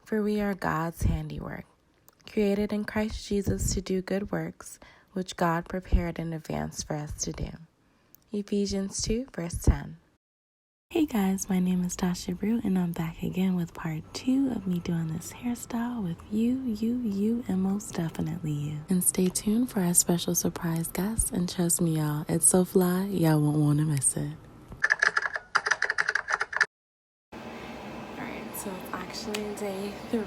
For we are God's handiwork, created in Christ Jesus to do good works, which God prepared in advance for us to do. Ephesians 2, verse 10. Hey guys, my name is Tasha Brew, and I'm back again with part 2 of me doing this hairstyle with you, and most definitely you. And stay tuned for our special surprise guest, and trust me y'all, it's so fly, y'all won't want to miss it. Alright, so it's actually day 3.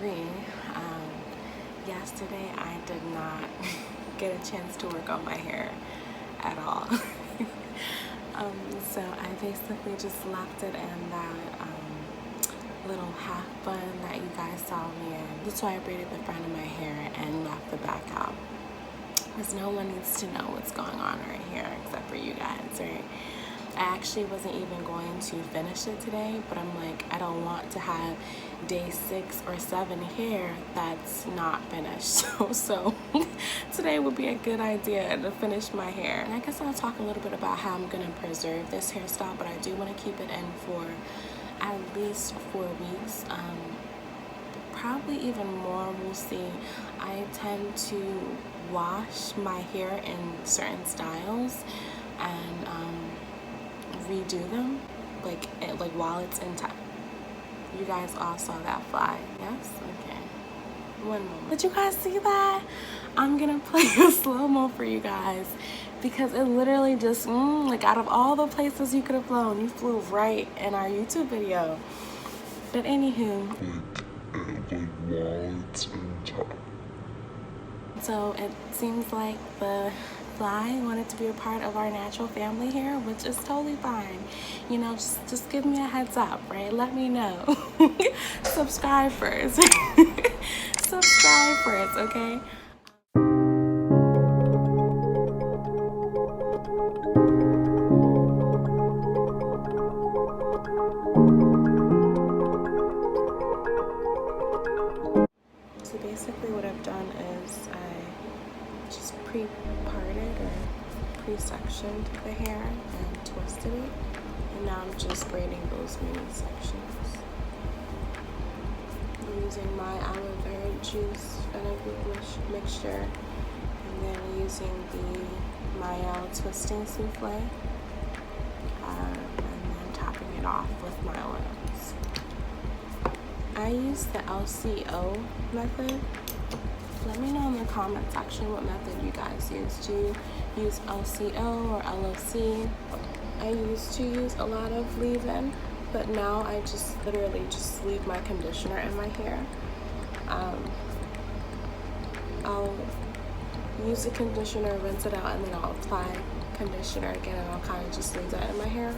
Yesterday I did not get a chance to work on my hair at all. So I basically just left it in that little half bun that you guys saw me in. That's why I braided the front of my hair and left the back out, because no one needs to know what's going on right here except for you guys, right? I actually wasn't even going to finish it today, but I'm like, I don't want to have day 6 or 7 hair that's not finished. So today would be a good idea to finish my hair. And I guess I'll talk a little bit about how I'm going to preserve this hairstyle, but I do want to keep it in for at least 4 weeks. Probably even more, we'll see. I tend to wash my hair in certain styles and redo them like while it's in time. You guys all saw that fly, yes? Okay. One moment. Did you guys see that? I'm gonna play a slow-mo for you guys because it literally just like out of all the places you could have flown, you flew right in our YouTube video. But anywho, while it's in time. So it seems like the fly wanted to be a part of our natural family here, which is totally fine. You know, just give me a heads up, right? Let me know. Subscribe first. Subscribe first, okay? So basically what I've done is I just pre-parted or pre-sectioned the hair and twisted it, and now I'm just braiding those mini sections. I'm using my aloe vera juice fenugreek mixture, and then using the Mayel twisting souffle, and then topping it off with my oils. I use the LCO method. Let me know in the comment section what method you guys use. Do you use LCO or LOC? I used to use a lot of leave-in, but now I just literally just leave my conditioner in my hair. I'll use the conditioner, rinse it out, and then I'll apply conditioner again, and I'll kind of just leave that in my hair.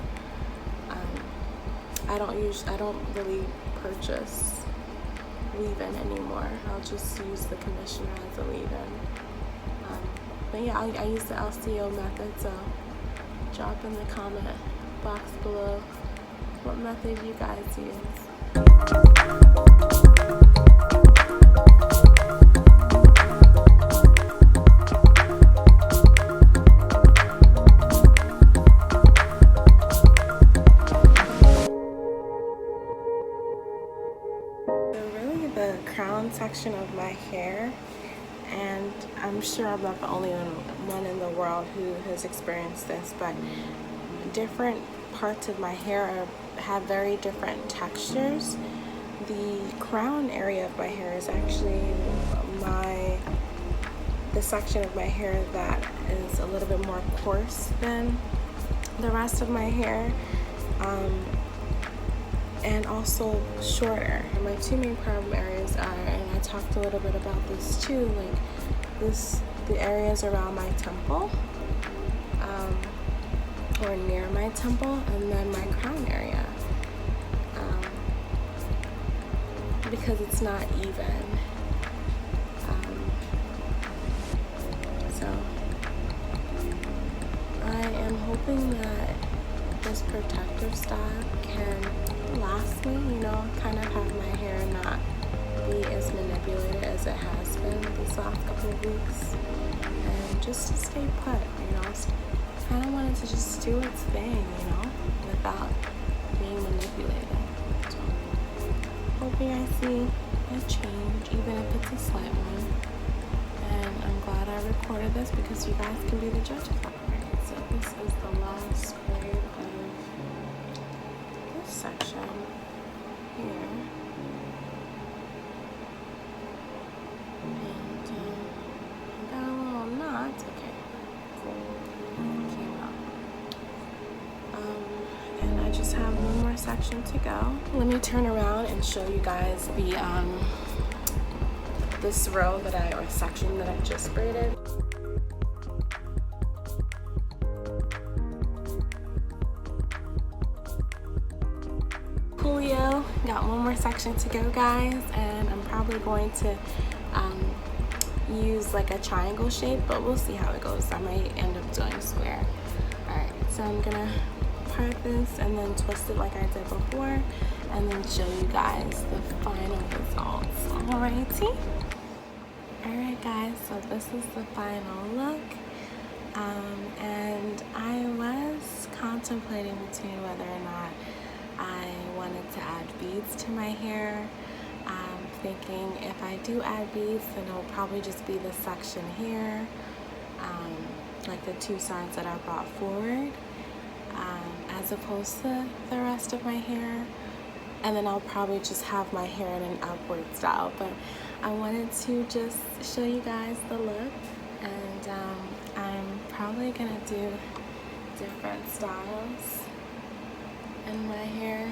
I don't really purchase leave-in anymore. I'll just use the conditioner as a leave-in. But yeah, I use the LCO method, so drop in the comment box below what method you guys use. Crown section of my hair, and I'm sure I'm not the only one in the world who has experienced this, but different parts of my hair have very different textures. The crown area of my hair is actually the section of my hair that is a little bit more coarse than the rest of my hair. And also shorter. And my 2 main problem areas are, and I talked a little bit about this too, like the areas around my temple, or near my temple, and then my crown area, because it's not even. So I am hoping that this protective style can last me, you know, kind of have my hair not be as manipulated as it has been these last couple of weeks, and just to stay put, you know. Kind of wanted to just do its thing, you know, without being manipulated. So hoping I see a change, even if it's a slight one. And I'm glad I recorded this because you guys can be the judge of that. So this is the last braid of this section here. And I got a little knot. Okay, cool. Came out. And I just have one more section to go. Let me turn around and show you guys the this row or section that I just braided. Coolio, got one more section to go, guys, and I'm probably going to use like a triangle shape, but we'll see how it goes. I might end up doing square. Alright, so I'm gonna part this and then twist it like I did before, and then show you guys the final results. Alrighty. Alright guys, so this is the final look. And I was contemplating between whether or not I wanted to add beads to my hair. Thinking if I do add beads, then it'll probably just be this section here, like the two sides that I brought forward, as opposed to the rest of my hair. And then I'll probably just have my hair in an upward style. But I wanted to just show you guys the look, and I'm probably gonna do different styles in my hair.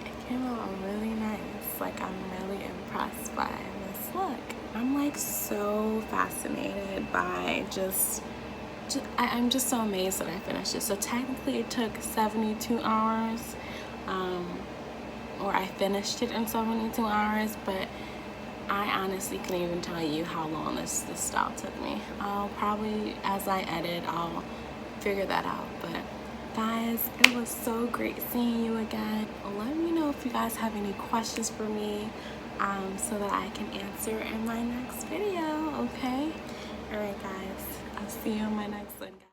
It came out really nice. Like, I'm really impressed by this look. I'm like so fascinated by I'm just so amazed that I finished it. So technically it took 72 hours, or I finished it in 72 hours, but I honestly can't even tell you how long this style took me. I'll probably, as I edit, I'll figure that out. But guys, it was so great seeing you again. Let me know if you guys have any questions for me, so that I can answer in my next video, okay? Alright guys, I'll see you in my next one.